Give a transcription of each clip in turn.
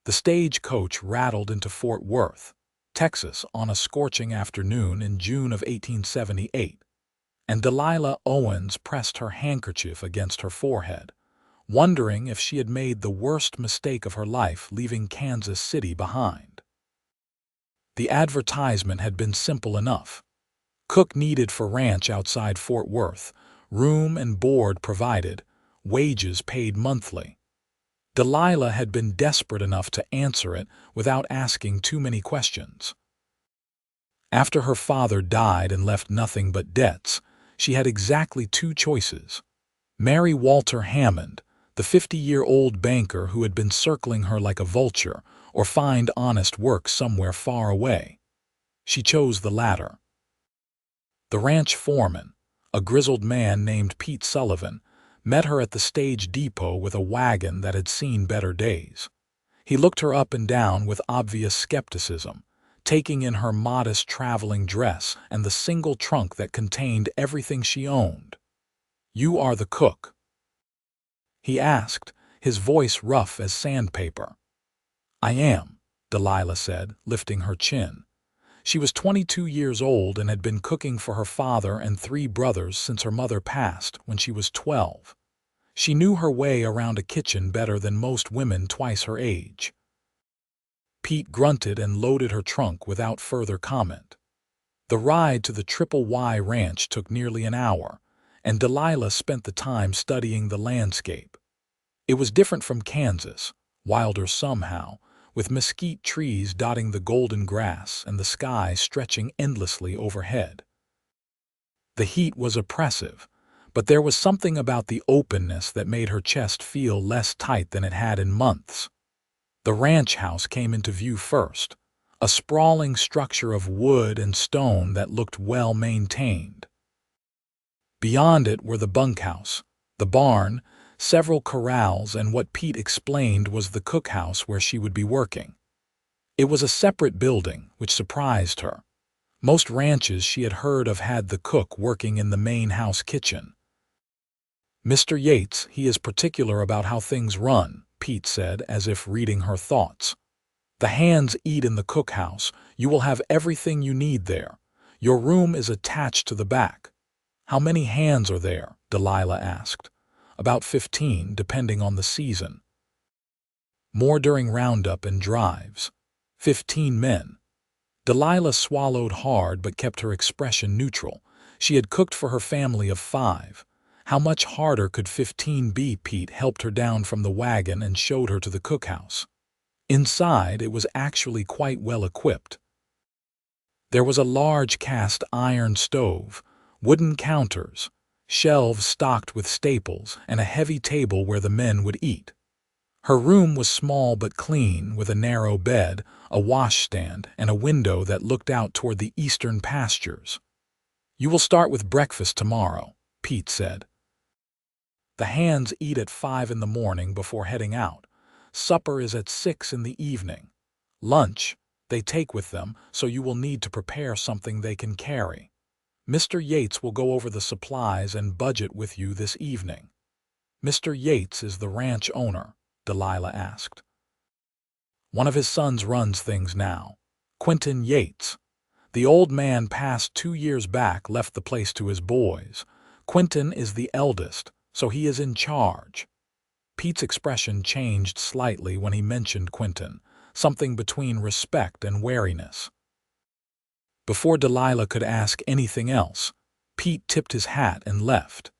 The stagecoach rattled into Fort Worth, Texas on a scorching afternoon in June of 1878, and Delilah Owens pressed her handkerchief against her forehead, wondering if she had made the worst mistake of her life leaving Kansas City behind. The advertisement had been simple enough. Cook needed for ranch outside Fort Worth, room and board provided, wages paid monthly. Delilah had been desperate enough to answer it without asking too many questions. After her father died and left nothing but debts, she had exactly two choices: marry Walter Hammond, the 50-year-old banker who had been circling her like a vulture, or find honest work somewhere far away. She chose the latter. The ranch foreman, a grizzled man named Pete Sullivan, met her at the stage depot with a wagon that had seen better days. He looked her up and down with obvious skepticism, taking in her modest traveling dress and the single trunk that contained everything she owned. "You are the cook?" he asked, his voice rough as sandpaper. "I am," Delilah said, lifting her chin. She was 22 years old and had been cooking for her father and 3 brothers since her mother passed when she was 12. She knew her way around a kitchen better than most women twice her age. Pete grunted and loaded her trunk without further comment. The ride to the Triple Y Ranch took nearly an hour, and Delilah spent the time studying the landscape. It was different from Kansas, wilder somehow, with mesquite trees dotting the golden grass and the sky stretching endlessly overhead. The heat was oppressive, but there was something about the openness that made her chest feel less tight than it had in months. The ranch house came into view first, a sprawling structure of wood and stone that looked well maintained. Beyond it were the bunkhouse, the barn, several corrals, and what Pete explained was the cookhouse where she would be working. It was a separate building, which surprised her. Most ranches she had heard of had the cook working in the main house kitchen. "Mr. Yates, he is particular about how things run," Pete said, as if reading her thoughts. "The hands eat in the cookhouse. You will have everything you need there. Your room is attached to the back." "How many hands are there?" Delilah asked. "About 15, depending on the season. More during roundup and drives. 15 men." Delilah swallowed hard but kept her expression neutral. She had cooked for her family of 5. How much harder could 15 be? Pete helped her down from the wagon and showed her to the cookhouse. Inside, it was actually quite well equipped. There was a large cast iron stove, wooden counters, shelves stocked with staples, and a heavy table where the men would eat. Her room was small but clean, with a narrow bed, a washstand, and a window that looked out toward the eastern pastures. "You will start with breakfast tomorrow," Pete said. "The hands eat at 5 in the morning before heading out. Supper is at 6 in the evening. Lunch they take with them, so you will need to prepare something they can carry. Mr. Yates will go over the supplies and budget with you this evening." "Mr. Yates is the ranch owner?" Delilah asked. "One of his sons runs things now. Quinton Yates. The old man passed 2 years back, left the place to his boys. Quinton is the eldest, so he is in charge." Pete's expression changed slightly when he mentioned Quinton, something between respect and wariness. Before Delilah could ask anything else, Pete tipped his hat and left.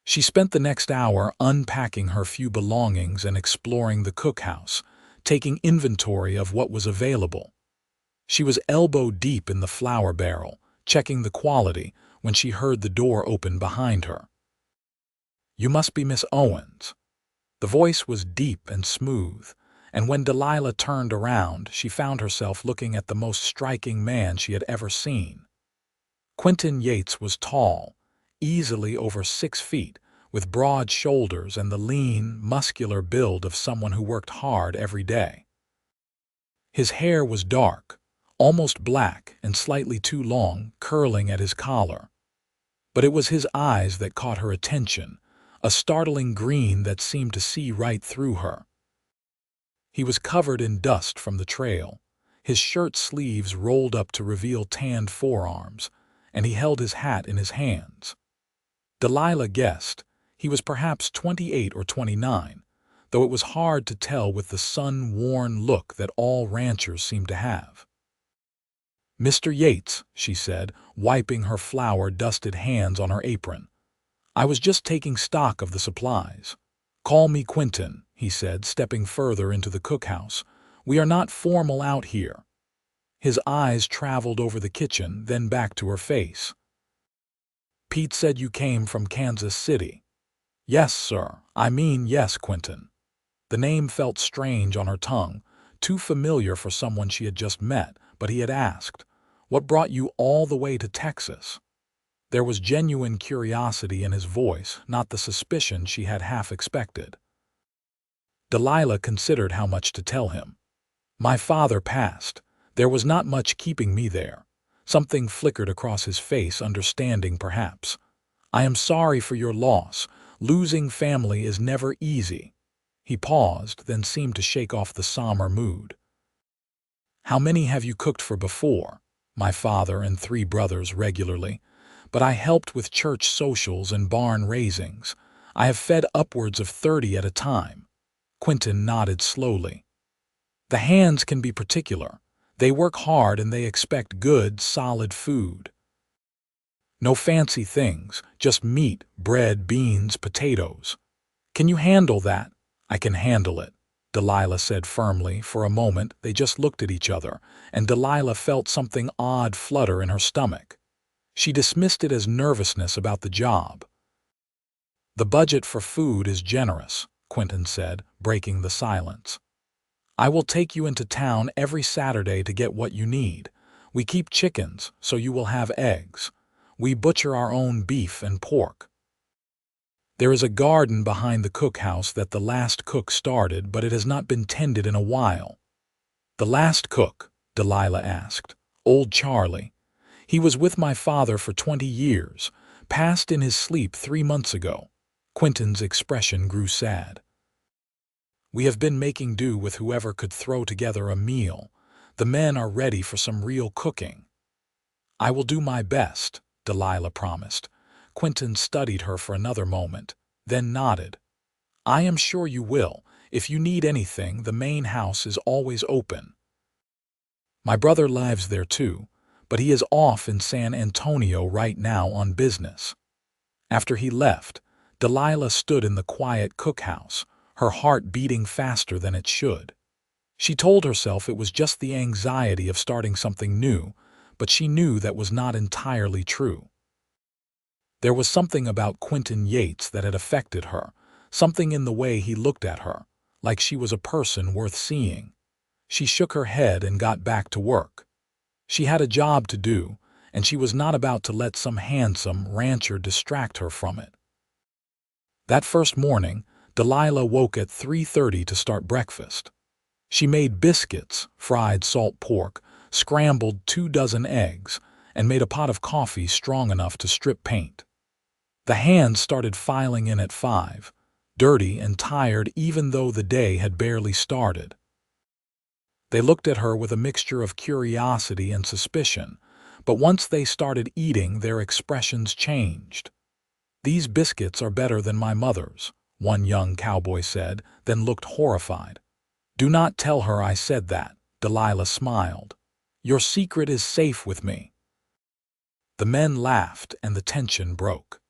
She spent the next hour unpacking her few belongings and exploring the cookhouse, taking inventory of what was available. She was elbow-deep in the flour barrel, checking the quality, when she heard the door open behind her. "You must be Miss Owens." The voice was deep and smooth, and when Delilah turned around, she found herself looking at the most striking man she had ever seen. Quinton Yates was tall, easily over 6 feet, with broad shoulders and the lean, muscular build of someone who worked hard every day. His hair was dark, almost black and slightly too long, curling at his collar. But it was his eyes that caught her attention, a startling green that seemed to see right through her. He was covered in dust from the trail, his shirt sleeves rolled up to reveal tanned forearms, and he held his hat in his hands. Delilah guessed he was perhaps 28 or 29, though it was hard to tell with the sun-worn look that all ranchers seem to have. "Mr. Yates," she said, wiping her flour-dusted hands on her apron. "I was just taking stock of the supplies." "Call me Quinton," he said, stepping further into the cookhouse. "We are not formal out here." His eyes traveled over the kitchen, then back to her face. "Pete said you came from Kansas City." "Yes, sir. Yes, Quinton." The name felt strange on her tongue, too familiar for someone she had just met, but he had asked, "What brought you all the way to Texas?" There was genuine curiosity in his voice, not the suspicion she had half expected. Delilah considered how much to tell him. "My father passed. There was not much keeping me there." Something flickered across his face, understanding perhaps. "I am sorry for your loss. Losing family is never easy." He paused, then seemed to shake off the somber mood. "How many have you cooked for before?" "My father and 3 brothers regularly. But I helped with church socials and barn raisings. I have fed upwards of 30 at a time." Quinton nodded slowly. "The hands can be particular. They work hard and they expect good, solid food. No fancy things, just meat, bread, beans, potatoes." "Can you handle that?" "I can handle it," Delilah said firmly. For a moment they just looked at each other, and Delilah felt something odd flutter in her stomach. She dismissed it as nervousness about the job. "The budget for food is generous," Quinton said, breaking the silence. "I will take you into town every Saturday to get what you need. We keep chickens, so you will have eggs. We butcher our own beef and pork. There is a garden behind the cookhouse that the last cook started, but it has not been tended in a while." "The last cook?" Delilah asked. "Old Charlie. He was with my father for 20 years, passed in his sleep 3 months ago." Quinton's expression grew sad. "We have been making do with whoever could throw together a meal. The men are ready for some real cooking." "I will do my best," Delilah promised. Quinton studied her for another moment, then nodded. "I am sure you will. If you need anything, the main house is always open." "My brother lives there too, but he is off in San Antonio right now on business." After he left, Delilah stood in the quiet cookhouse, her heart beating faster than it should. She told herself it was just the anxiety of starting something new, but she knew that was not entirely true. There was something about Quinton Yates that had affected her, something in the way he looked at her, like she was a person worth seeing. She shook her head and got back to work. She had a job to do, and she was not about to let some handsome rancher distract her from it. That first morning, Delilah woke at 3:30 to start breakfast. She made biscuits, fried salt pork, scrambled 2 dozen eggs, and made a pot of coffee strong enough to strip paint. The hands started filing in at 5, dirty and tired even though the day had barely started. They looked at her with a mixture of curiosity and suspicion, but once they started eating, their expressions changed. "These biscuits are better than my mother's," one young cowboy said, then looked horrified. "Do not tell her I said that," Delilah smiled. "Your secret is safe with me." The men laughed and the tension broke.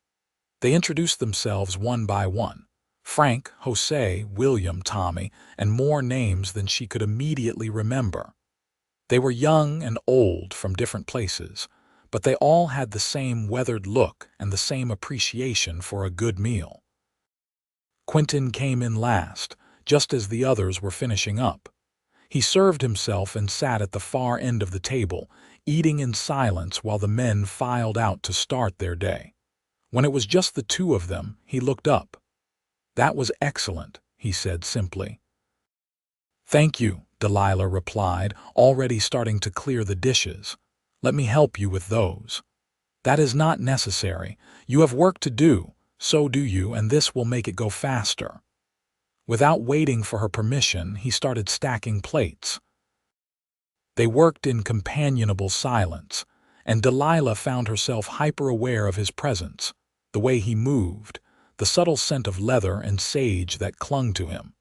They introduced themselves one by one. Frank, Jose, William, Tommy, and more names than she could immediately remember. They were young and old from different places, but they all had the same weathered look and the same appreciation for a good meal. Quinton came in last, just as the others were finishing up. He served himself and sat at the far end of the table, eating in silence while the men filed out to start their day. When it was just the 2 of them, he looked up. "That was excellent," he said simply. "Thank you," Delilah replied, already starting to clear the dishes. "Let me help you with those." "That is not necessary. You have work to do, so do you, and this will make it go faster." Without waiting for her permission, he started stacking plates. They worked in companionable silence, and Delilah found herself hyper-aware of his presence, the way he moved, the subtle scent of leather and sage that clung to him.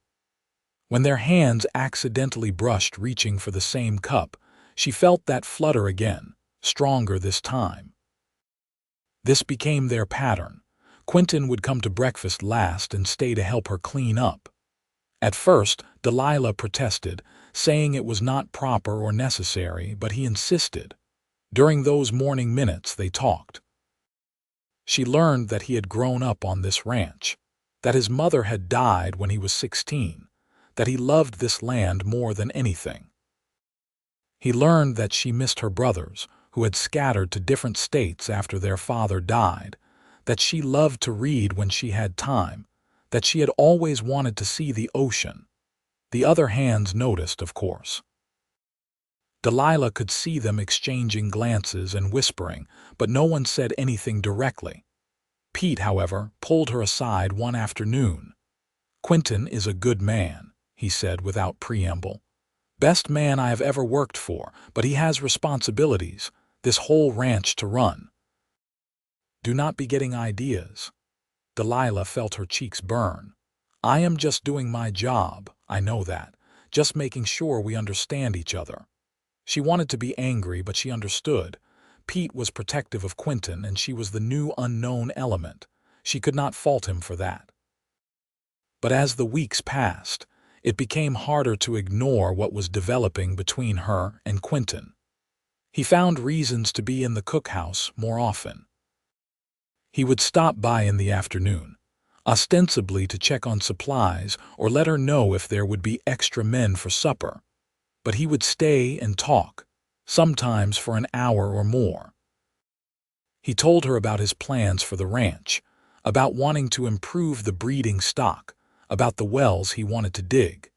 When their hands accidentally brushed reaching for the same cup, she felt that flutter again, stronger this time. This became their pattern. Quinton would come to breakfast last and stay to help her clean up. At first, Delilah protested, saying it was not proper or necessary, but he insisted. During those morning minutes they talked. She learned that he had grown up on this ranch, that his mother had died when he was 16, that he loved this land more than anything. He learned that she missed her brothers, who had scattered to different states after their father died, that she loved to read when she had time, that she had always wanted to see the ocean. The other hands noticed, of course. Delilah could see them exchanging glances and whispering, but no one said anything directly. Pete, however, pulled her aside one afternoon. "Quinton is a good man," he said without preamble. "Best man I have ever worked for, but he has responsibilities, this whole ranch to run." "Do not be getting ideas." Delilah felt her cheeks burn. "I am just doing my job, I know that, just making sure we understand each other." She wanted to be angry, but she understood. Pete was protective of Quinton, and she was the new unknown element. She could not fault him for that. But as the weeks passed, it became harder to ignore what was developing between her and Quinton. He found reasons to be in the cookhouse more often. He would stop by in the afternoon, ostensibly to check on supplies or let her know if there would be extra men for supper. But he would stay and talk, sometimes for an hour or more. He told her about his plans for the ranch, about wanting to improve the breeding stock, about the wells he wanted to dig.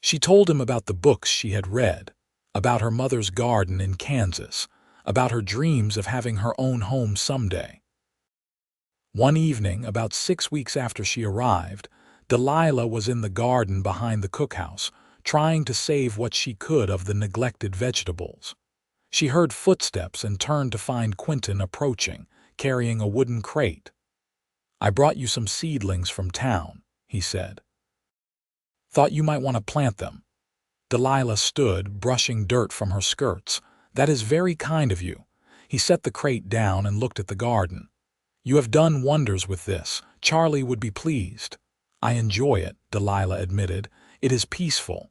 She told him about the books she had read, about her mother's garden in Kansas, about her dreams of having her own home someday. One evening, about 6 weeks after she arrived, Delilah was in the garden behind the cookhouse, trying to save what she could of the neglected vegetables. She heard footsteps and turned to find Quinton approaching, carrying a wooden crate. "I brought you some seedlings from town," he said. "Thought you might want to plant them." Delilah stood, brushing dirt from her skirts. "That is very kind of you." He set the crate down and looked at the garden. "You have done wonders with this. Charlie would be pleased." "I enjoy it," Delilah admitted. "It is peaceful."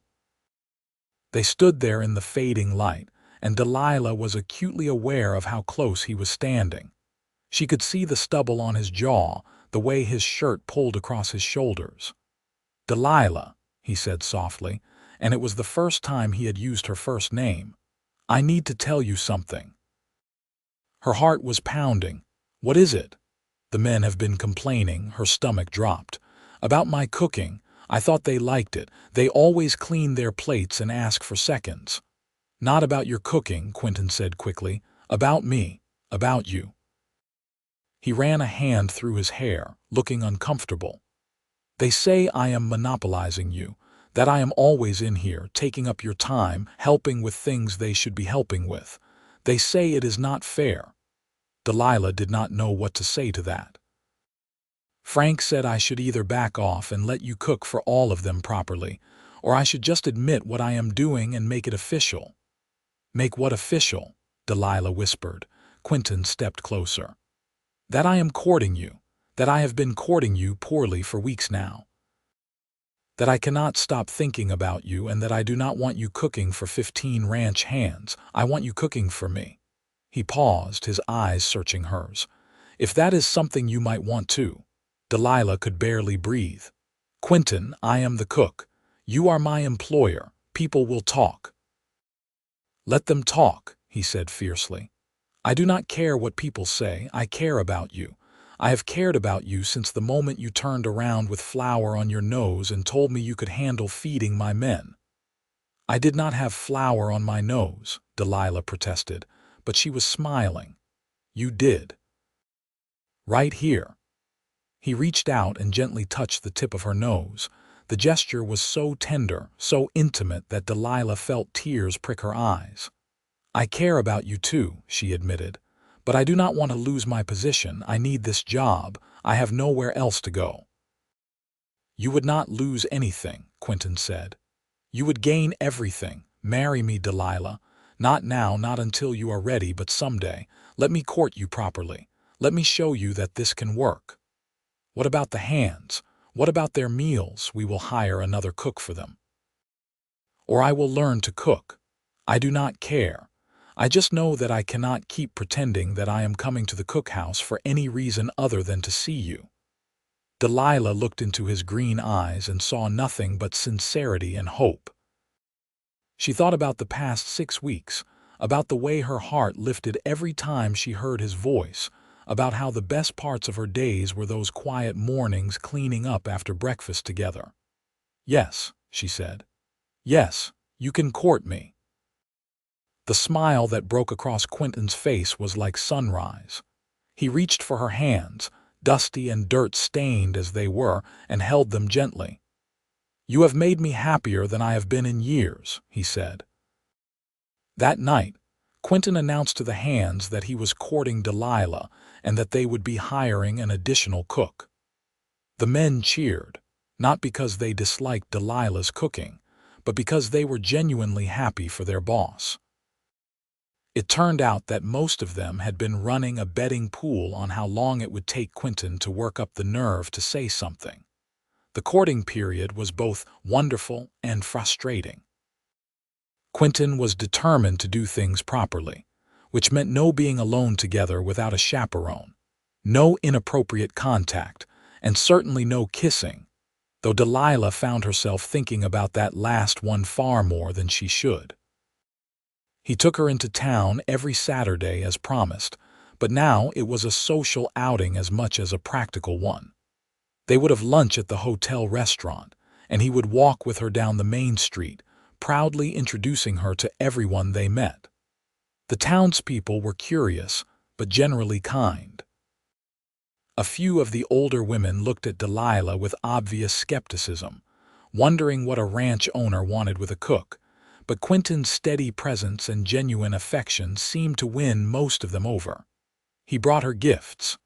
They stood there in the fading light, and Delilah was acutely aware of how close he was standing. She could see the stubble on his jaw, the way his shirt pulled across his shoulders. "Delilah," he said softly, and it was the first time he had used her first name. "I need to tell you something." Her heart was pounding. "What is it?" "The men have been complaining," her stomach dropped. "About my cooking. I thought they liked it. They always clean their plates and ask for seconds." "Not about your cooking," Quinton said quickly. "About me. About you." He ran a hand through his hair, looking uncomfortable. "They say I am monopolizing you, that I am always in here, taking up your time, helping with things they should be helping with. They say it is not fair." Delilah did not know what to say to that. "Frank said I should either back off and let you cook for all of them properly, or I should just admit what I am doing and make it official." "Make what official?" Delilah whispered. Quinton stepped closer. "That I am courting you, that I have been courting you poorly for weeks now. That I cannot stop thinking about you, and that I do not want you cooking for 15 ranch hands. I want you cooking for me." He paused, his eyes searching hers. "If that is something you might want to." Delilah could barely breathe. "Quinton, I am the cook. You are my employer. People will talk." "Let them talk," he said fiercely. "I do not care what people say. I care about you. I have cared about you since the moment you turned around with flour on your nose and told me you could handle feeding my men." "I did not have flour on my nose," Delilah protested, but she was smiling. "You did. Right here." He reached out and gently touched the tip of her nose. The gesture was so tender, so intimate that Delilah felt tears prick her eyes. "I care about you too," she admitted, "but I do not want to lose my position. I need this job. I have nowhere else to go." "You would not lose anything," Quinton said. "You would gain everything. Marry me, Delilah. Not now, not until you are ready, but someday. Let me court you properly. Let me show you that this can work. What about the hands? What about their meals? We will hire another cook for them. Or I will learn to cook. I do not care. I just know that I cannot keep pretending that I am coming to the cookhouse for any reason other than to see you." Delilah looked into his green eyes and saw nothing but sincerity and hope. She thought about the past 6 weeks, about the way her heart lifted every time she heard his voice, about how the best parts of her days were those quiet mornings cleaning up after breakfast together. "Yes," she said. "Yes, you can court me." The smile that broke across Quinton's face was like sunrise. He reached for her hands, dusty and dirt-stained as they were, and held them gently. "You have made me happier than I have been in years," he said. That night, Quinton announced to the hands that he was courting Delilah and that they would be hiring an additional cook. The men cheered, not because they disliked Delilah's cooking, but because they were genuinely happy for their boss. It turned out that most of them had been running a betting pool on how long it would take Quinton to work up the nerve to say something. The courting period was both wonderful and frustrating. Quinton was determined to do things properly, which meant no being alone together without a chaperone, no inappropriate contact, and certainly no kissing, though Delilah found herself thinking about that last one far more than she should. He took her into town every Saturday as promised, but now it was a social outing as much as a practical one. They would have lunch at the hotel restaurant, and he would walk with her down the main street, proudly introducing her to everyone they met. The townspeople were curious, but generally kind. A few of the older women looked at Delilah with obvious skepticism, wondering what a ranch owner wanted with a cook, but Quinton's steady presence and genuine affection seemed to win most of them over. He brought her gifts: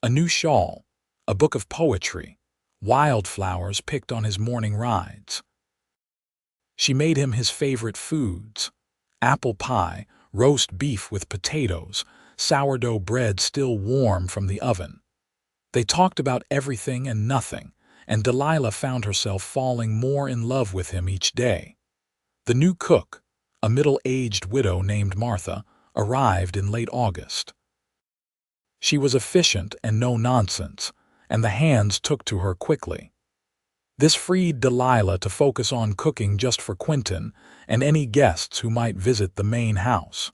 a new shawl, a book of poetry, wildflowers picked on his morning rides. She made him his favorite foods: apple pie, roast beef with potatoes, sourdough bread still warm from the oven. They talked about everything and nothing, and Delilah found herself falling more in love with him each day. The new cook, a middle-aged widow named Martha, arrived in late August. She was efficient and no-nonsense, and the hands took to her quickly. This freed Delilah to focus on cooking just for Quinton and any guests who might visit the main house.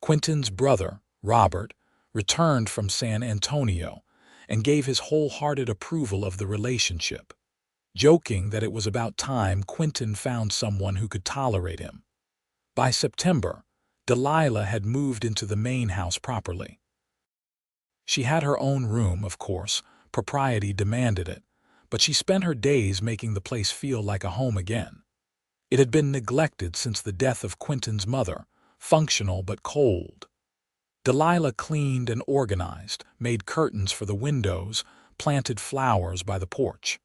Quinton's brother, Robert, returned from San Antonio and gave his wholehearted approval of the relationship, joking that it was about time Quinton found someone who could tolerate him. By September, Delilah had moved into the main house properly. She had her own room, of course, propriety demanded it, but she spent her days making the place feel like a home again. It had been neglected since the death of Quinton's mother, functional but cold. Delilah cleaned and organized, made curtains for the windows, planted flowers by the porch.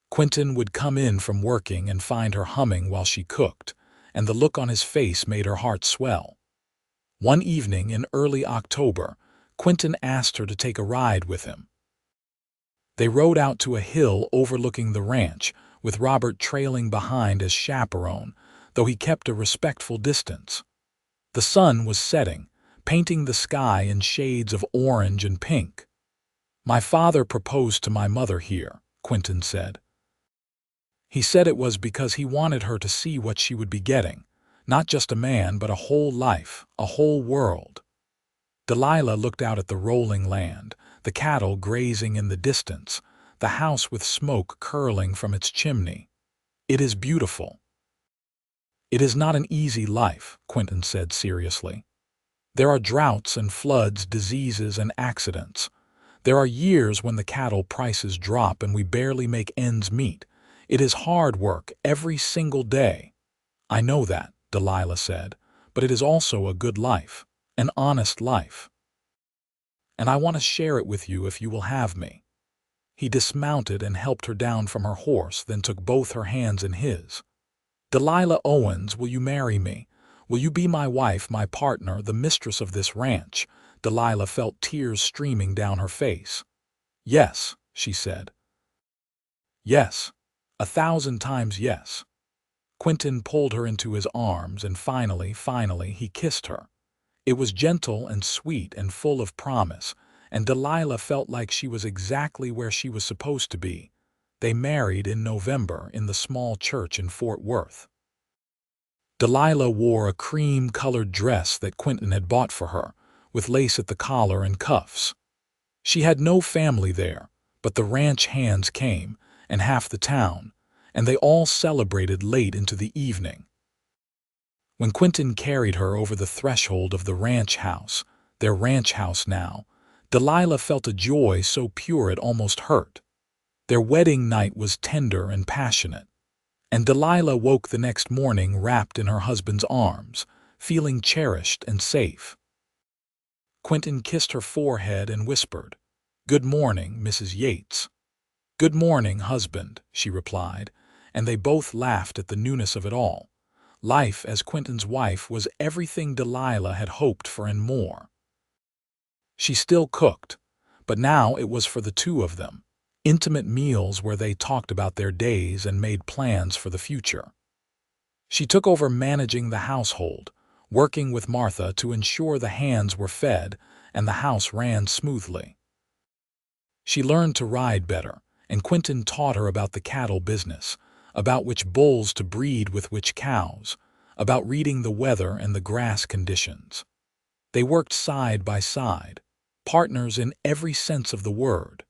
Quinton would come in from working and find her humming while she cooked, and the look on his face made her heart swell. One evening in early October, Quinton asked her to take a ride with him. They rode out to a hill overlooking the ranch, with Robert trailing behind as chaperone, though he kept a respectful distance. The sun was setting, painting the sky in shades of orange and pink. "My father proposed to my mother here," Quinton said. He said it was because he wanted her to see what she would be getting, not just a man, but a whole life, a whole world. Delilah looked out at the rolling land, the cattle grazing in the distance, the house with smoke curling from its chimney. "It is beautiful." "It is not an easy life," Quinton said seriously. "There are droughts and floods, diseases and accidents. There are years when the cattle prices drop and we barely make ends meet. It is hard work every single day. I know that, Delilah said, but it is also a good life, an honest life. And I want to share it with you if you will have me. He dismounted and helped her down from her horse, then took both her hands in his. Delilah Owens, will you marry me? Will you be my wife, my partner, the mistress of this ranch? Delilah felt tears streaming down her face. Yes, she said. Yes, 1,000 times yes. Quinton pulled her into his arms, and finally, he kissed her. It was gentle and sweet and full of promise, and Delilah felt like she was exactly where she was supposed to be. They married in November in the small church in Fort Worth. Delilah wore a cream-colored dress that Quinton had bought for her, with lace at the collar and cuffs. She had no family there, but the ranch hands came, and half the town, and they all celebrated late into the evening. When Quinton carried her over the threshold of the ranch house, their ranch house now, Delilah felt a joy so pure it almost hurt. Their wedding night was tender and passionate, and Delilah woke the next morning wrapped in her husband's arms, feeling cherished and safe. Quinton kissed her forehead and whispered, "Good morning, Mrs. Yates." "Good morning, husband," she replied, and they both laughed at the newness of it all. Life as Quinton's wife was everything Delilah had hoped for and more. She still cooked, but now it was for the two of them. Intimate meals where they talked about their days and made plans for the future. She took over managing the household, working with Martha to ensure the hands were fed and the house ran smoothly. She learned to ride better, and Quinton taught her about the cattle business, about which bulls to breed with which cows, about reading the weather and the grass conditions. They worked side by side, partners in every sense of the word.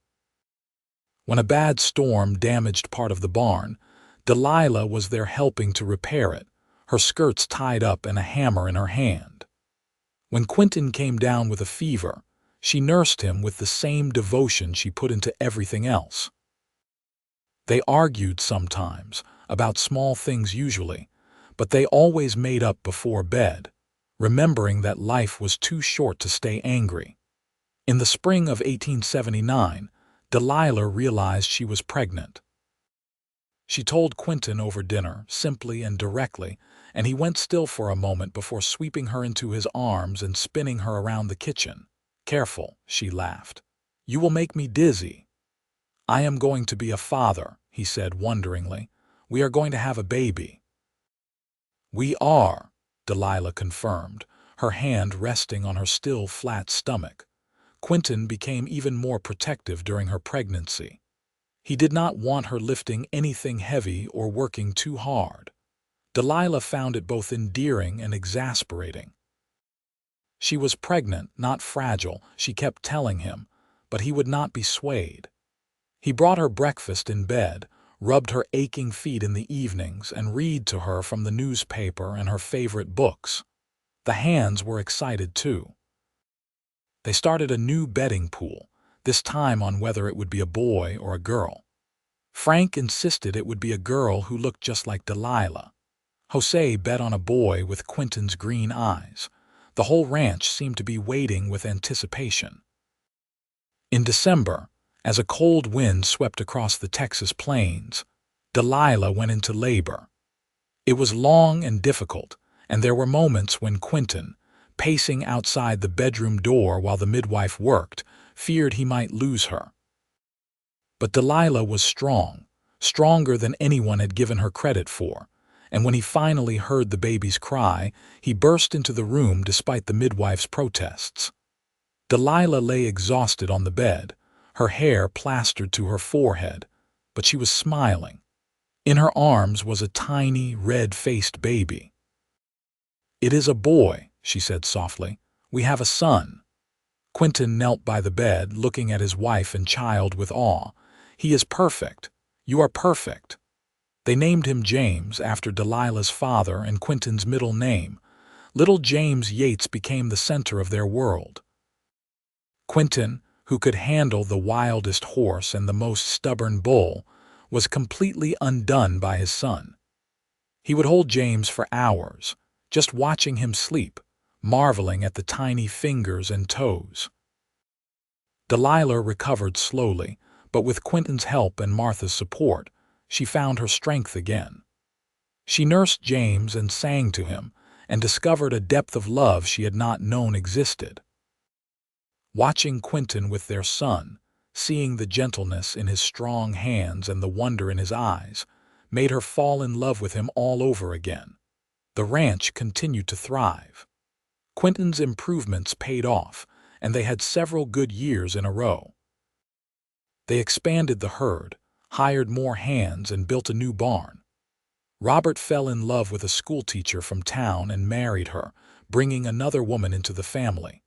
When a bad storm damaged part of the barn, Delilah was there helping to repair it, her skirts tied up and a hammer in her hand. When Quinton came down with a fever, she nursed him with the same devotion she put into everything else. They argued sometimes, about small things usually, but they always made up before bed, remembering that life was too short to stay angry. In the spring of 1879, Delilah realized she was pregnant. She told Quinton over dinner, simply and directly, and he went still for a moment before sweeping her into his arms and spinning her around the kitchen. "Careful," she laughed. "You will make me dizzy." "I am going to be a father," he said wonderingly. "We are going to have a baby." "We are," Delilah confirmed, her hand resting on her still flat stomach. Quinton became even more protective during her pregnancy. He did not want her lifting anything heavy or working too hard. Delilah found it both endearing and exasperating. She was pregnant, not fragile, she kept telling him, but he would not be swayed. He brought her breakfast in bed, rubbed her aching feet in the evenings, and read to her from the newspaper and her favorite books. The hands were excited too. They started a new betting pool, this time on whether it would be a boy or a girl. Frank insisted it would be a girl who looked just like Delilah. Jose bet on a boy with Quinton's green eyes. The whole ranch seemed to be waiting with anticipation. In December, as a cold wind swept across the Texas plains, Delilah went into labor. It was long and difficult, and there were moments when Quinton, pacing outside the bedroom door while the midwife worked, feared he might lose her. But Delilah was strong, stronger than anyone had given her credit for, and when he finally heard the baby's cry, he burst into the room despite the midwife's protests. Delilah lay exhausted on the bed, her hair plastered to her forehead, but she was smiling. In her arms was a tiny, red-faced baby. "It is a boy," she said softly. "We have a son." Quinton knelt by the bed, looking at his wife and child with awe. "He is perfect. You are perfect." They named him James after Delilah's father and Quinton's middle name. Little James Yates became the center of their world. "Quinton, who could handle the wildest horse and the most stubborn bull, was completely undone by his son. He would hold James for hours, just watching him sleep, marveling at the tiny fingers and toes. Delilah recovered slowly, but with Quinton's help and Martha's support, she found her strength again. She nursed James and sang to him, and discovered a depth of love she had not known existed. Watching Quinton with their son, seeing the gentleness in his strong hands and the wonder in his eyes, made her fall in love with him all over again. The ranch continued to thrive. Quinton's improvements paid off, and they had several good years in a row. They expanded the herd, hired more hands, and built a new barn. Robert fell in love with a schoolteacher from town and married her, bringing another woman into the family.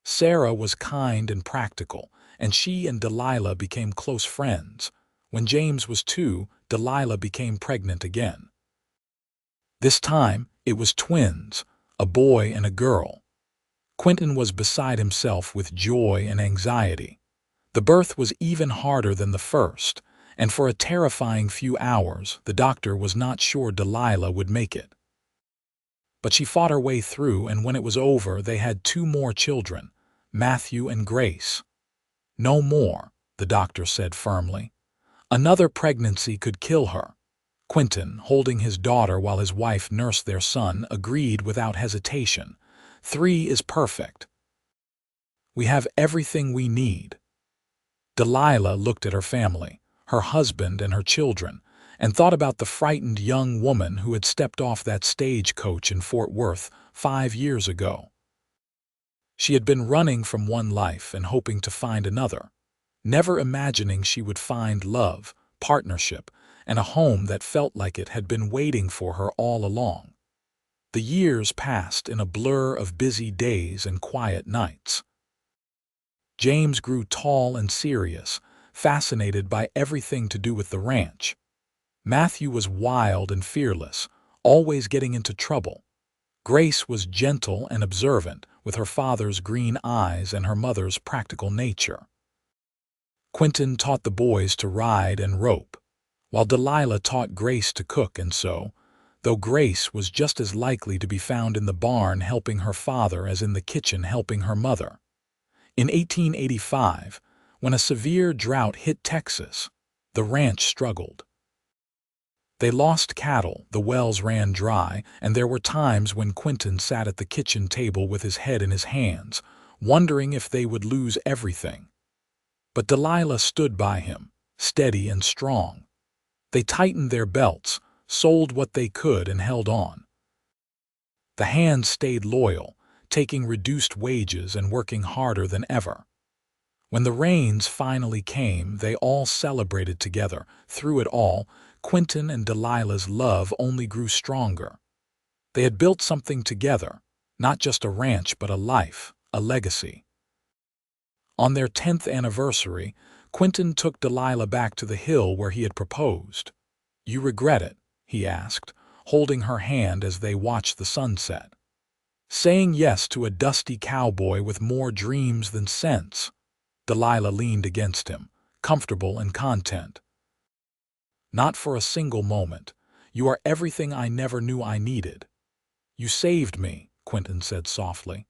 Sarah was kind and practical, and she and Delilah became close friends. When James was 2, Delilah became pregnant again. This time, it was twins, a boy and a girl. Quinton was beside himself with joy and anxiety. The birth was even harder than the first, and for a terrifying few hours, the doctor was not sure Delilah would make it. But she fought her way through, and when it was over, they had 2 more children, Matthew and Grace. No more, the doctor said firmly. Another pregnancy could kill her. Quinton, holding his daughter while his wife nursed their son, agreed without hesitation. 3 is perfect. We have everything we need. Delilah looked at her family, her husband and her children, and thought about the frightened young woman who had stepped off that stagecoach in Fort Worth 5 years ago. She had been running from one life and hoping to find another, never imagining she would find love, partnership, and a home that felt like it had been waiting for her all along. The years passed in a blur of busy days and quiet nights. James grew tall and serious, fascinated by everything to do with the ranch. Matthew was wild and fearless, always getting into trouble. Grace was gentle and observant, with her father's green eyes and her mother's practical nature. Quinton taught the boys to ride and rope, while Delilah taught Grace to cook and sew, though Grace was just as likely to be found in the barn helping her father as in the kitchen helping her mother. In 1885, when a severe drought hit Texas, the ranch struggled. They lost cattle, the wells ran dry, and there were times when Quinton sat at the kitchen table with his head in his hands, wondering if they would lose everything. But Delilah stood by him, steady and strong. They tightened their belts, sold what they could, and held on. The hands stayed loyal, taking reduced wages and working harder than ever. When the rains finally came, they all celebrated together. Through it all, Quinton and Delilah's love only grew stronger. They had built something together, not just a ranch but a life, a legacy. On their 10th anniversary, Quinton took Delilah back to the hill where he had proposed. "You regret it?" he asked, holding her hand as they watched the sunset. "Saying yes to a dusty cowboy with more dreams than sense." Delilah leaned against him, comfortable and content. "Not for a single moment. You are everything I never knew I needed." "You saved me," Quinton said softly.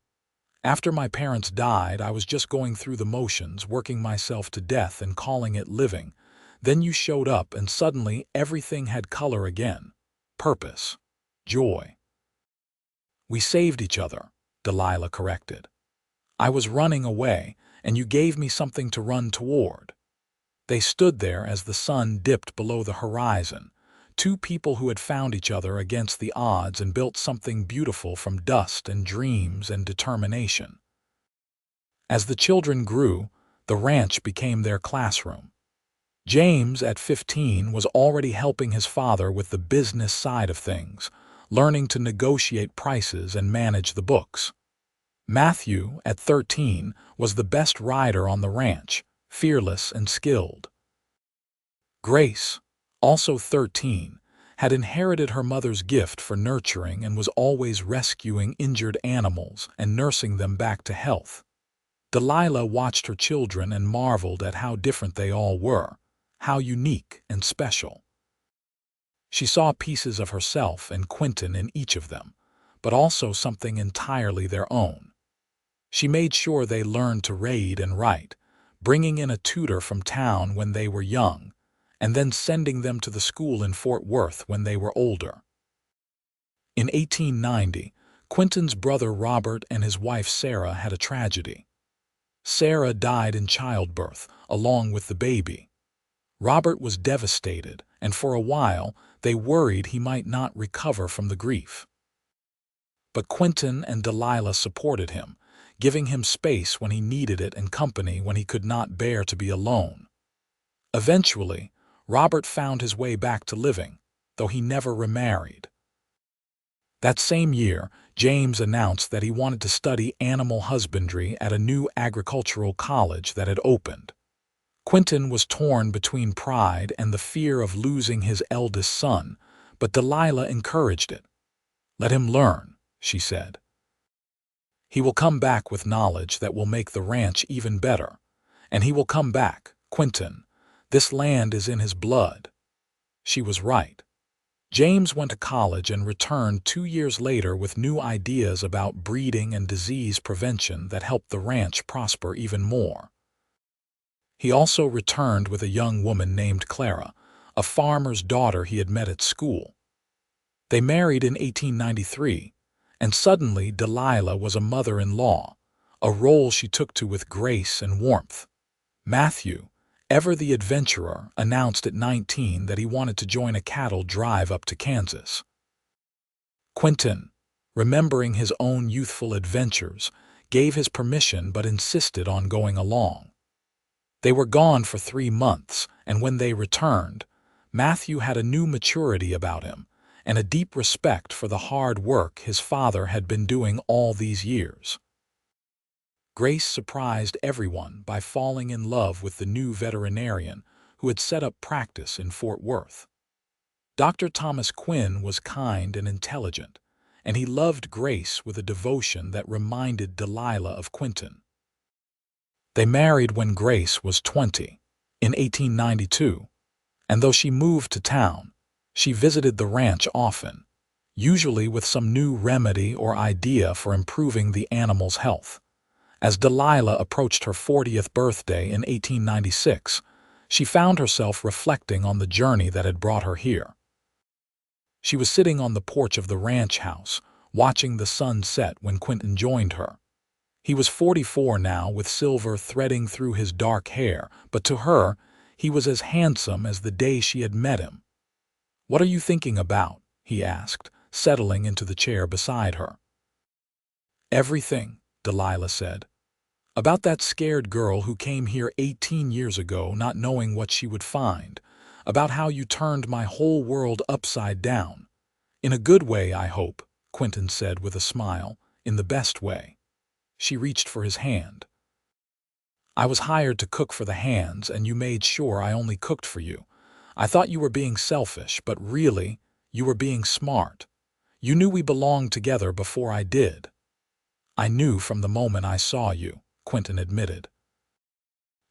"After my parents died, I was just going through the motions, working myself to death and calling it living. Then you showed up, and suddenly everything had color again. Purpose. Joy." "We saved each other," Delilah corrected. "I was running away, and you gave me something to run toward." They stood there as the sun dipped below the horizon, 2 people who had found each other against the odds and built something beautiful from dust and dreams and determination. As the children grew, the ranch became their classroom. James, at 15, was already helping his father with the business side of things, learning to negotiate prices and manage the books. Matthew, at 13, was the best rider on the ranch, fearless and skilled. Grace, also 13, had inherited her mother's gift for nurturing and was always rescuing injured animals and nursing them back to health. Delilah watched her children and marveled at how different they all were, how unique and special. She saw pieces of herself and Quinton in each of them, but also something entirely their own. She made sure they learned to read and write, bringing in a tutor from town when they were young, and then sending them to the school in Fort Worth when they were older. In 1890, Quinton's brother Robert and his wife Sarah had a tragedy. Sarah died in childbirth, along with the baby. Robert was devastated, and for a while they worried he might not recover from the grief. But Quinton and Delilah supported him, giving him space when he needed it and company when he could not bear to be alone. Eventually, Robert found his way back to living, though he never remarried. That same year, James announced that he wanted to study animal husbandry at a new agricultural college that had opened. Quinton was torn between pride and the fear of losing his eldest son, but Delilah encouraged it. "Let him learn," she said. "He will come back with knowledge that will make the ranch even better. And he will come back, Quinton. This land is in his blood." She was right. James went to college and returned 2 years later with new ideas about breeding and disease prevention that helped the ranch prosper even more. He also returned with a young woman named Clara, a farmer's daughter he had met at school. They married in 1893, and suddenly Delilah was a mother-in-law, a role she took to with grace and warmth. Matthew, ever the adventurer, announced at 19 that he wanted to join a cattle drive up to Kansas. Quinton, remembering his own youthful adventures, gave his permission but insisted on going along. They were gone for 3 months, and when they returned, Matthew had a new maturity about him and a deep respect for the hard work his father had been doing all these years. Grace surprised everyone by falling in love with the new veterinarian who had set up practice in Fort Worth. Dr. Thomas Quinn was kind and intelligent, and he loved Grace with a devotion that reminded Delilah of Quinton. They married when Grace was 20, in 1892, and though she moved to town, she visited the ranch often, usually with some new remedy or idea for improving the animal's health. As Delilah approached her 40th birthday in 1896, she found herself reflecting on the journey that had brought her here. She was sitting on the porch of the ranch house, watching the sun set when Quinton joined her. He was 44 now, with silver threading through his dark hair, but to her, he was as handsome as the day she had met him. "What are you thinking about?" he asked, settling into the chair beside her. "Everything," Delilah said. "About that scared girl who came here 18 years ago not knowing what she would find. About how you turned my whole world upside down. In a good way, I hope," Quinton said with a smile, "in the best way." She reached for his hand. "I was hired to cook for the hands, and you made sure I only cooked for you. I thought you were being selfish, but really, you were being smart. You knew we belonged together before I did." "I knew from the moment I saw you," Quinton admitted.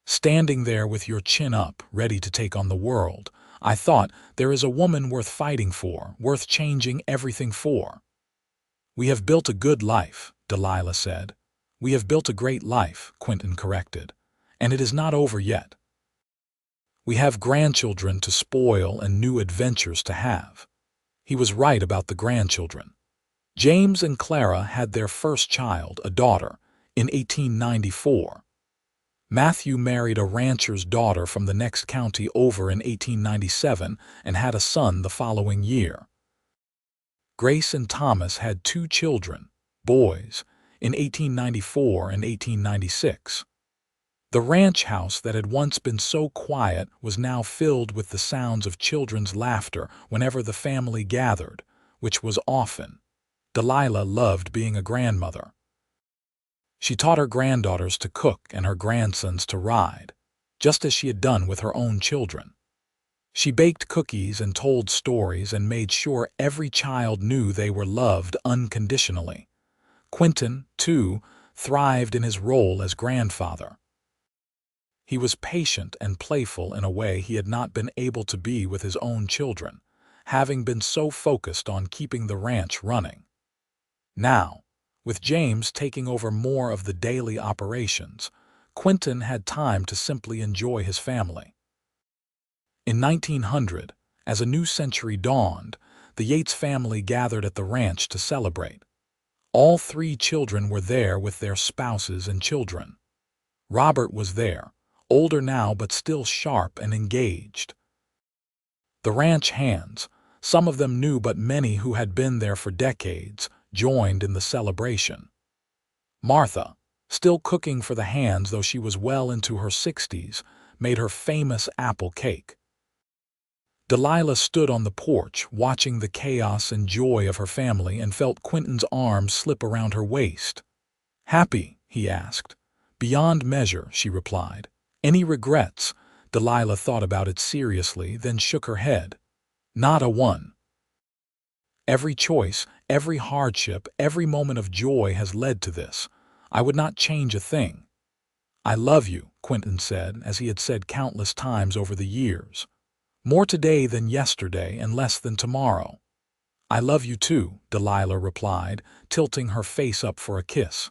"Standing there with your chin up, ready to take on the world, I thought, there is a woman worth fighting for, worth changing everything for." "We have built a good life," Delilah said. "We have built a great life," Quinton corrected, "and it is not over yet. We have grandchildren to spoil and new adventures to have." He was right about the grandchildren. James and Clara had their first child, a daughter, in 1894. Matthew married a rancher's daughter from the next county over in 1897 and had a son the following year. Grace and Thomas had 2 children, boys, in 1894 and 1896. The ranch house that had once been so quiet was now filled with the sounds of children's laughter whenever the family gathered, which was often. Delilah loved being a grandmother. She taught her granddaughters to cook and her grandsons to ride, just as she had done with her own children. She baked cookies and told stories and made sure every child knew they were loved unconditionally. Quinton, too, thrived in his role as grandfather. He was patient and playful in a way he had not been able to be with his own children, having been so focused on keeping the ranch running. Now, with James taking over more of the daily operations, Quinton had time to simply enjoy his family. In 1900, as a new century dawned, the Yates family gathered at the ranch to celebrate. All three children were there with their spouses and children. Robert was there, older now but still sharp and engaged. The ranch hands, some of them new but many who had been there for decades, joined in the celebration. Martha, still cooking for the hands though she was well into her 60s, made her famous apple cake. Delilah stood on the porch watching the chaos and joy of her family and felt Quinton's arms slip around her waist. "Happy?" he asked. "Beyond measure," she replied. "Any regrets?" Delilah thought about it seriously, then shook her head. "Not a one. Every choice, every hardship, every moment of joy has led to this. I would not change a thing." "I love you," Quinton said, as he had said countless times over the years. "More today than yesterday and less than tomorrow." "I love you too," Delilah replied, tilting her face up for a kiss.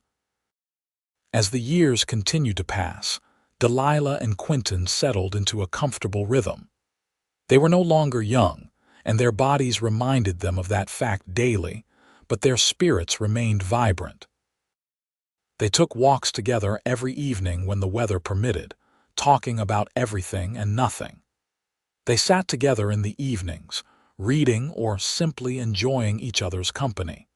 As the years continued to pass, Delilah and Quinton settled into a comfortable rhythm. They were no longer young, and their bodies reminded them of that fact daily, but their spirits remained vibrant. They took walks together every evening when the weather permitted, talking about everything and nothing. They sat together in the evenings, reading or simply enjoying each other's company.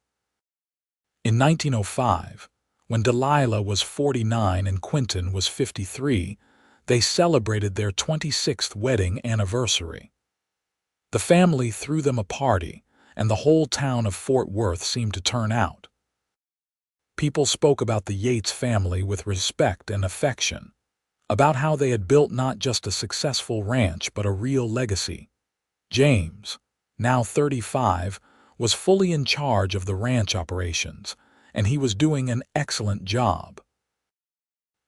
In 1905, when Delilah was 49 and Quinton was 53, they celebrated their 26th wedding anniversary. The family threw them a party, and the whole town of Fort Worth seemed to turn out. People spoke about the Yates family with respect and affection, about how they had built not just a successful ranch but a real legacy. James, now 35, was fully in charge of the ranch operations, and he was doing an excellent job.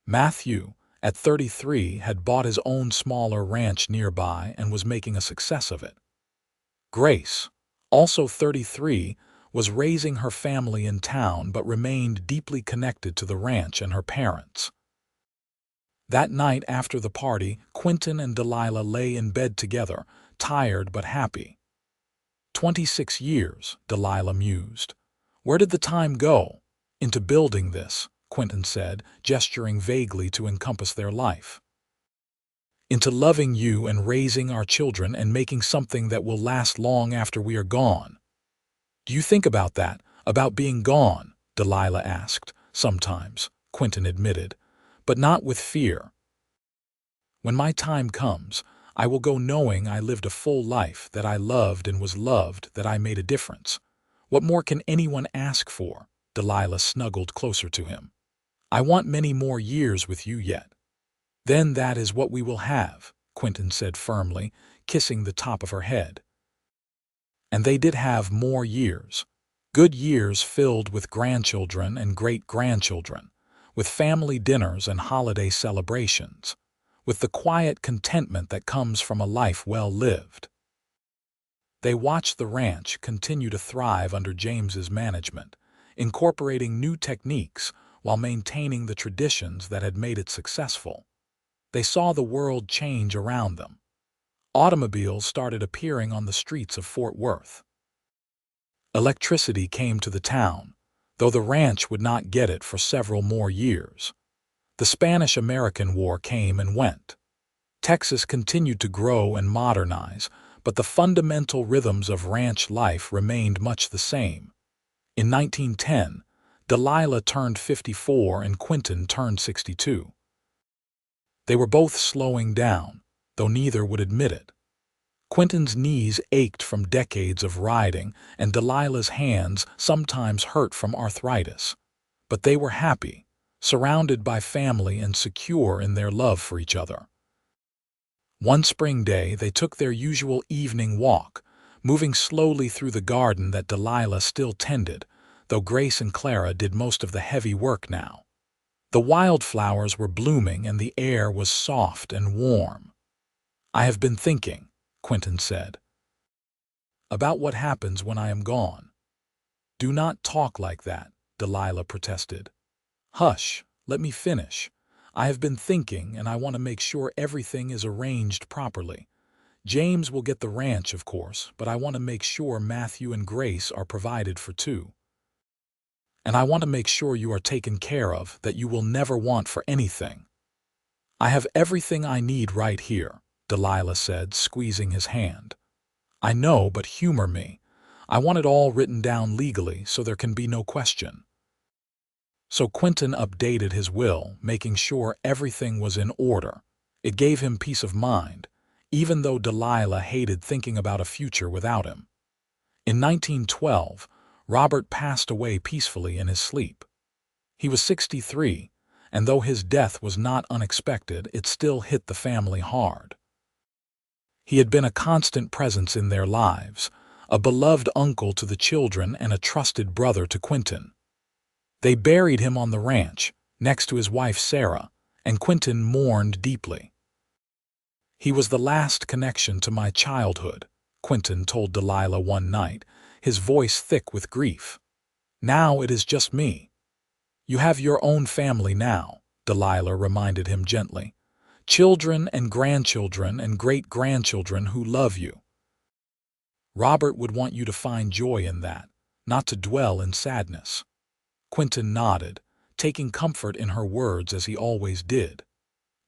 Matthew, at 33, had bought his own smaller ranch nearby and was making a success of it. Grace, also 33, was raising her family in town but remained deeply connected to the ranch and her parents. That night after the party, Quinton and Delilah lay in bed together, tired but happy. 26 years, Delilah mused. Where did the time go? Into building this, Quinton said, gesturing vaguely to encompass their life. Into loving you and raising our children and making something that will last long after we are gone. Do you think about that, about being gone? Delilah asked. Sometimes, Quinton admitted, but not with fear. When my time comes, I will go knowing I lived a full life, that I loved and was loved, that I made a difference. What more can anyone ask for? Delilah snuggled closer to him. I want many more years with you yet. Then that is what we will have, Quinton said firmly, kissing the top of her head. And they did have more years. Good years filled with grandchildren and great-grandchildren, with family dinners and holiday celebrations, with the quiet contentment that comes from a life well lived. They watched the ranch continue to thrive under James's management, incorporating new techniques while maintaining the traditions that had made it successful. They saw the world change around them. Automobiles started appearing on the streets of Fort Worth. Electricity came to the town, though the ranch would not get it for several more years. The Spanish-American War came and went. Texas continued to grow and modernize, but the fundamental rhythms of ranch life remained much the same. In 1910, Delilah turned 54 and Quinton turned 62. They were both slowing down, though neither would admit it. Quinton's knees ached from decades of riding, and Delilah's hands sometimes hurt from arthritis. But they were happy, surrounded by family and secure in their love for each other. One spring day, they took their usual evening walk, moving slowly through the garden that Delilah still tended, though Grace and Clara did most of the heavy work now. The wildflowers were blooming and the air was soft and warm. "I have been thinking," Quinton said, "about what happens when I am gone." "Do not talk like that," Delilah protested. "Hush, let me finish. I have been thinking, and I want to make sure everything is arranged properly. James will get the ranch, of course, but I want to make sure Matthew and Grace are provided for too. And I want to make sure you are taken care of, that you will never want for anything." "I have everything I need right here," Delilah said, squeezing his hand. "I know, but humor me. I want it all written down legally so there can be no question." So Quinton updated his will, making sure everything was in order. It gave him peace of mind, even though Delilah hated thinking about a future without him. In 1912, Robert passed away peacefully in his sleep. He was 63, and though his death was not unexpected, it still hit the family hard. He had been a constant presence in their lives, a beloved uncle to the children and a trusted brother to Quinton. They buried him on the ranch, next to his wife Sarah, and Quinton mourned deeply. "He was the last connection to my childhood," Quinton told Delilah one night, his voice thick with grief. "Now it is just me." "You have your own family now," Delilah reminded him gently. "Children and grandchildren and great-grandchildren who love you. Robert would want you to find joy in that, not to dwell in sadness." Quinton nodded, taking comfort in her words as he always did.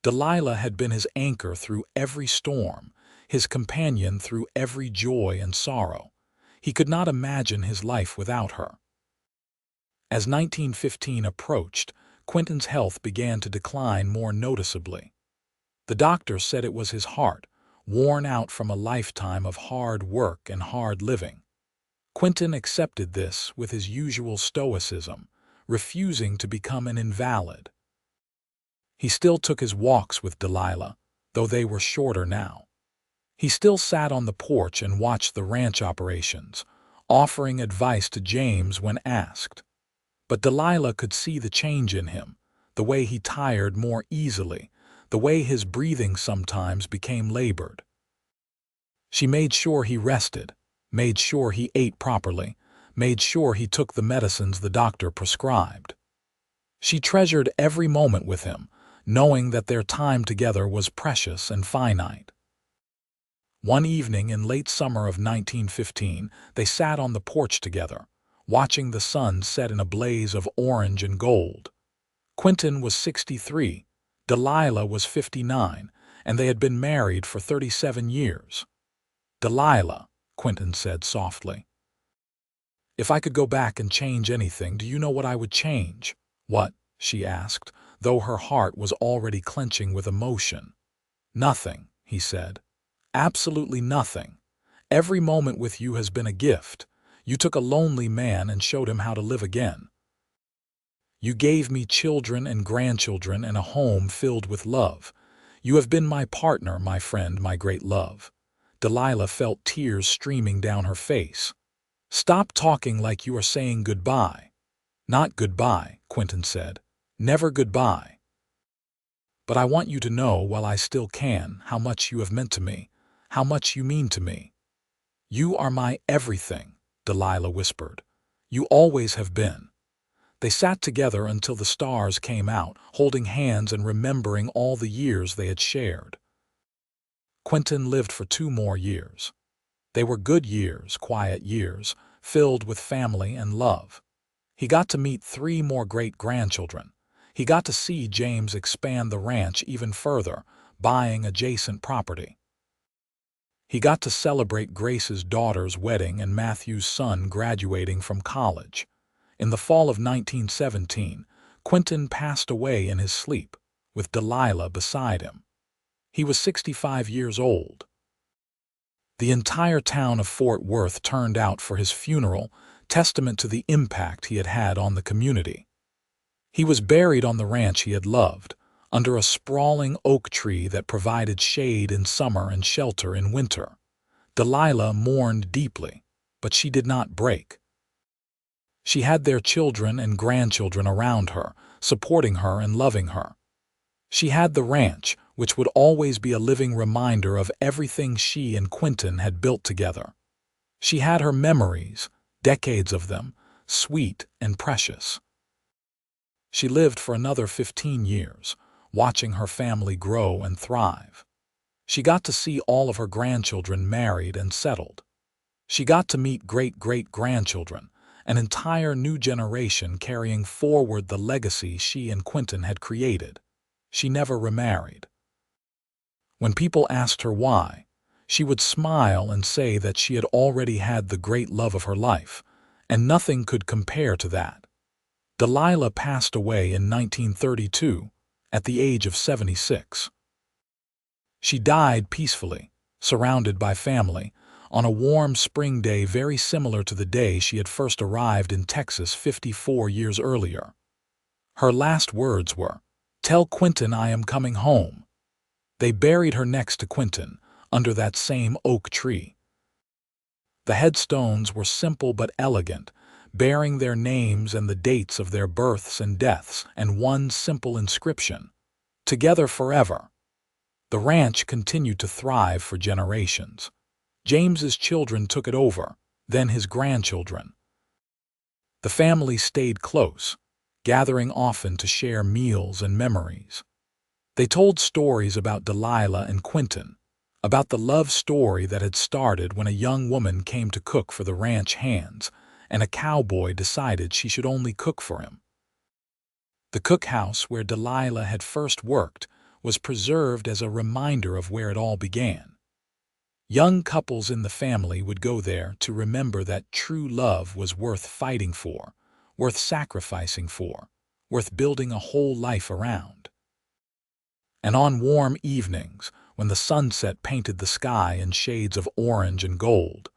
Delilah had been his anchor through every storm, his companion through every joy and sorrow. He could not imagine his life without her. As 1915 approached, Quinton's health began to decline more noticeably. The doctor said it was his heart, worn out from a lifetime of hard work and hard living. Quinton accepted this with his usual stoicism, refusing to become an invalid. He still took his walks with Delilah, though they were shorter now. He still sat on the porch and watched the ranch operations, offering advice to James when asked. But Delilah could see the change in him, the way he tired more easily, the way his breathing sometimes became labored. She made sure he rested, made sure he ate properly, made sure he took the medicines the doctor prescribed. She treasured every moment with him, knowing that their time together was precious and finite. One evening in late summer of 1915, they sat on the porch together, watching the sun set in a blaze of orange and gold. Quinton was 63, Delilah was 59, and they had been married for 37 years. "Delilah," Quinton said softly, "if I could go back and change anything, do you know what I would change?" "What?" she asked, though her heart was already clenching with emotion. "Nothing," he said. "Absolutely nothing. Every moment with you has been a gift. You took a lonely man and showed him how to live again. You gave me children and grandchildren and a home filled with love. You have been my partner, my friend, my great love." Delilah felt tears streaming down her face. "Stop talking like you are saying goodbye." "Not goodbye," Quinton said. "Never goodbye. But I want you to know, while I still can, how much you have meant to me, how much you mean to me." "You are my everything," Delilah whispered. "You always have been." They sat together until the stars came out, holding hands and remembering all the years they had shared. Quinton lived for 2 more years. They were good years, quiet years, filled with family and love. He got to meet 3 more great-grandchildren. He got to see James expand the ranch even further, buying adjacent property. He got to celebrate Grace's daughter's wedding and Matthew's son graduating from college. In the fall of 1917, Quinton passed away in his sleep, with Delilah beside him. He was 65 years old. The entire town of Fort Worth turned out for his funeral, testament to the impact he had had on the community. He was buried on the ranch he had loved, under a sprawling oak tree that provided shade in summer and shelter in winter. Delilah mourned deeply, but she did not break. She had their children and grandchildren around her, supporting her and loving her. She had the ranch, which would always be a living reminder of everything she and Quinton had built together. She had her memories, decades of them, sweet and precious. She lived for another 15 years, watching her family grow and thrive. She got to see all of her grandchildren married and settled. She got to meet great-great-grandchildren, an entire new generation carrying forward the legacy she and Quinton had created. She never remarried. When people asked her why, she would smile and say that she had already had the great love of her life, and nothing could compare to that. Delilah passed away in 1932, at the age of 76. She died peacefully, surrounded by family, on a warm spring day very similar to the day she had first arrived in Texas 54 years earlier. Her last words were, "Tell Quinton I am coming home." They buried her next to Quinton, under that same oak tree. The headstones were simple but elegant, bearing their names and the dates of their births and deaths, and one simple inscription, "Together forever." The ranch continued to thrive for generations. James's children took it over, then his grandchildren. The family stayed close, gathering often to share meals and memories. They told stories about Delilah and Quinton, about the love story that had started when a young woman came to cook for the ranch hands, and a cowboy decided she should only cook for him. The cookhouse where Delilah had first worked was preserved as a reminder of where it all began. Young couples in the family would go there to remember that true love was worth fighting for, worth sacrificing for, worth building a whole life around. And on warm evenings, when the sunset painted the sky in shades of orange and gold,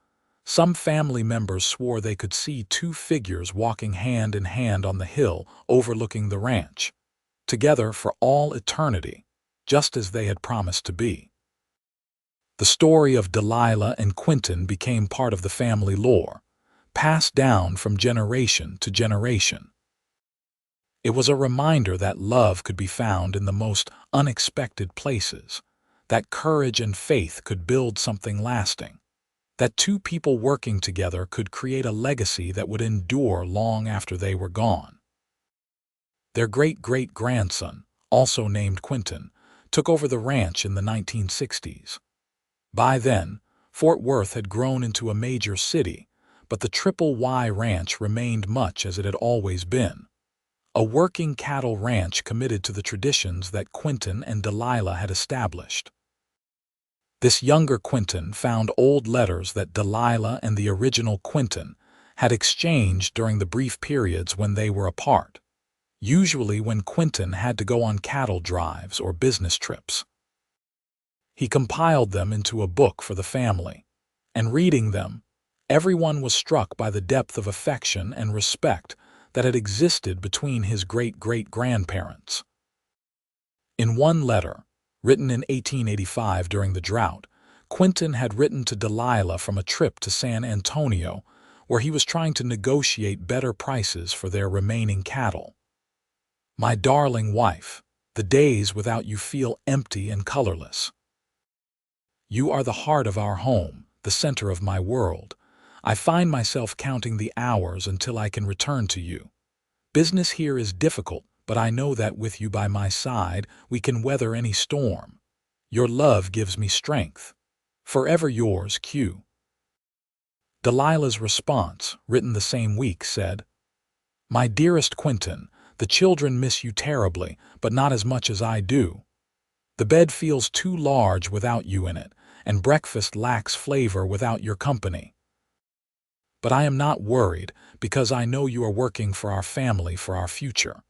some family members swore they could see two figures walking hand in hand on the hill overlooking the ranch, together for all eternity, just as they had promised to be. The story of Delilah and Quinton became part of the family lore, passed down from generation to generation. It was a reminder that love could be found in the most unexpected places, that courage and faith could build something lasting, that two people working together could create a legacy that would endure long after they were gone. Their great-great-grandson, also named Quinton, took over the ranch in the 1960s. By then, Fort Worth had grown into a major city, but the Triple Y Ranch remained much as it had always been. A working cattle ranch committed to the traditions that Quinton and Delilah had established. This younger Quinton found old letters that Delilah and the original Quinton had exchanged during the brief periods when they were apart, usually when Quinton had to go on cattle drives or business trips. He compiled them into a book for the family, and reading them, everyone was struck by the depth of affection and respect that had existed between his great-great-grandparents. In one letter, written in 1885 during the drought, Quinton had written to Delilah from a trip to San Antonio where he was trying to negotiate better prices for their remaining cattle. "My darling wife, the days without you feel empty and colorless. You are the heart of our home, the center of my world. I find myself counting the hours until I can return to you. Business here is difficult, but I know that with you by my side, we can weather any storm. Your love gives me strength. Forever yours, Q." Delilah's response, written the same week, said, "My dearest Quinton, the children miss you terribly, but not as much as I do. The bed feels too large without you in it, and breakfast lacks flavor without your company. But I am not worried because I know you are working for our family, for our future.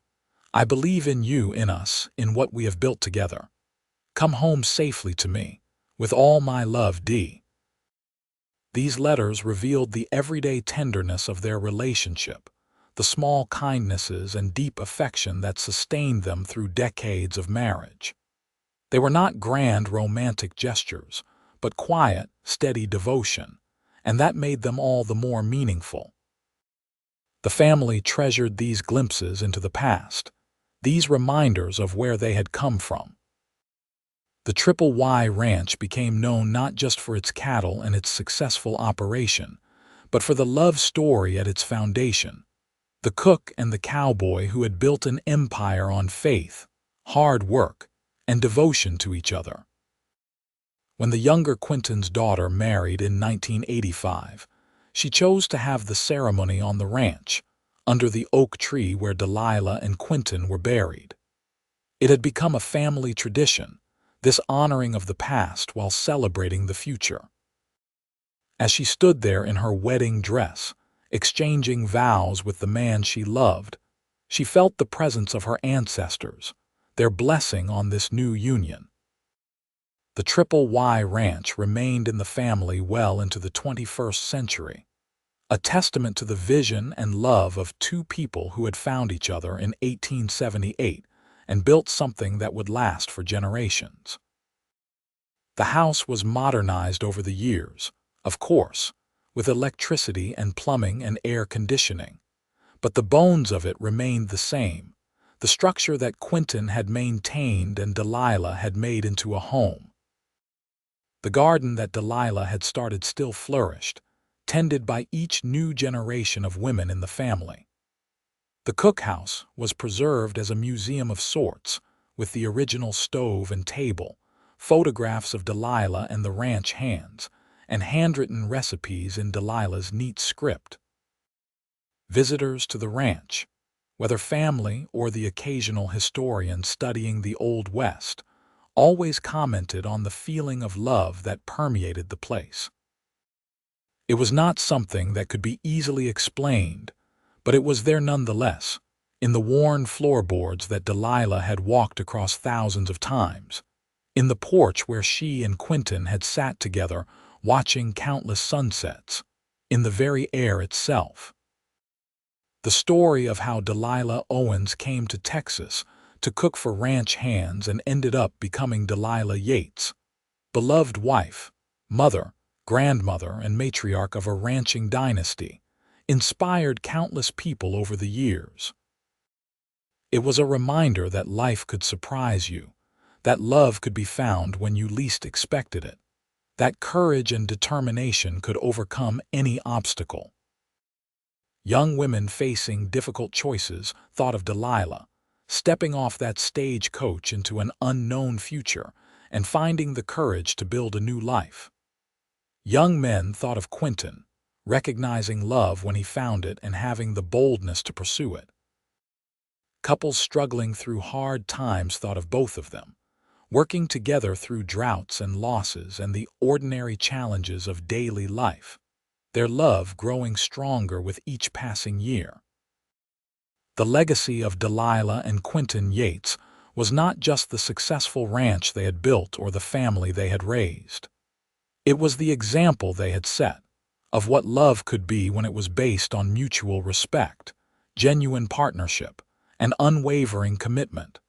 I believe in you, in us, in what we have built together. Come home safely to me. With all my love, D." These letters revealed the everyday tenderness of their relationship, the small kindnesses and deep affection that sustained them through decades of marriage. They were not grand romantic gestures, but quiet, steady devotion, and that made them all the more meaningful. The family treasured these glimpses into the past, these reminders of where they had come from. The Triple Y Ranch became known not just for its cattle and its successful operation, but for the love story at its foundation. The cook and the cowboy who had built an empire on faith, hard work, and devotion to each other. When the younger Quinton's daughter married in 1985, she chose to have the ceremony on the ranch, under the oak tree where Delilah and Quinton were buried. It had become a family tradition, this honoring of the past while celebrating the future. As she stood there in her wedding dress, exchanging vows with the man she loved, she felt the presence of her ancestors, their blessing on this new union. The Triple Y Ranch remained in the family well into the 21st century, a testament to the vision and love of two people who had found each other in 1878 and built something that would last for generations. The house was modernized over the years, of course, with electricity and plumbing and air conditioning, but the bones of it remained the same, the structure that Quinton had maintained and Delilah had made into a home. The garden that Delilah had started still flourished, tended by each new generation of women in the family. The cookhouse was preserved as a museum of sorts, with the original stove and table, photographs of Delilah and the ranch hands, and handwritten recipes in Delilah's neat script. Visitors to the ranch, whether family or the occasional historian studying the Old West, always commented on the feeling of love that permeated the place. It was not something that could be easily explained, but it was there nonetheless, in the worn floorboards that Delilah had walked across thousands of times, in the porch where she and Quinton had sat together watching countless sunsets, in the very air itself. The story of how Delilah Owens came to Texas to cook for ranch hands and ended up becoming Delilah Yates, beloved wife, mother, grandmother, and matriarch of a ranching dynasty, inspired countless people over the years. It was a reminder that life could surprise you, that love could be found when you least expected it, that courage and determination could overcome any obstacle. Young women facing difficult choices thought of Delilah, stepping off that stagecoach into an unknown future and finding the courage to build a new life. Young men thought of Quinton, recognizing love when he found it and having the boldness to pursue it. Couples struggling through hard times thought of both of them, working together through droughts and losses and the ordinary challenges of daily life, their love growing stronger with each passing year. The legacy of Delilah and Quinton Yates was not just the successful ranch they had built or the family they had raised. It was the example they had set of what love could be when it was based on mutual respect, genuine partnership, and unwavering commitment.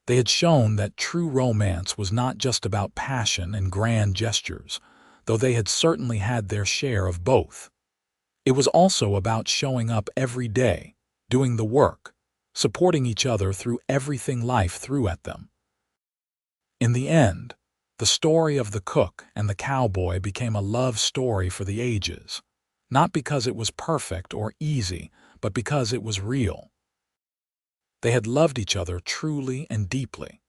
They had shown that true romance was not just about passion and grand gestures, though they had certainly had their share of both. It was also about showing up every day, doing the work, supporting each other through everything life threw at them. In the end, the story of the cook and the cowboy became a love story for the ages, not because it was perfect or easy, but because it was real. They had loved each other truly and deeply,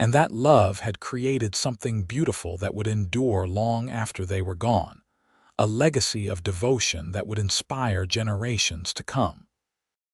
and that love had created something beautiful that would endure long after they were gone, a legacy of devotion that would inspire generations to come.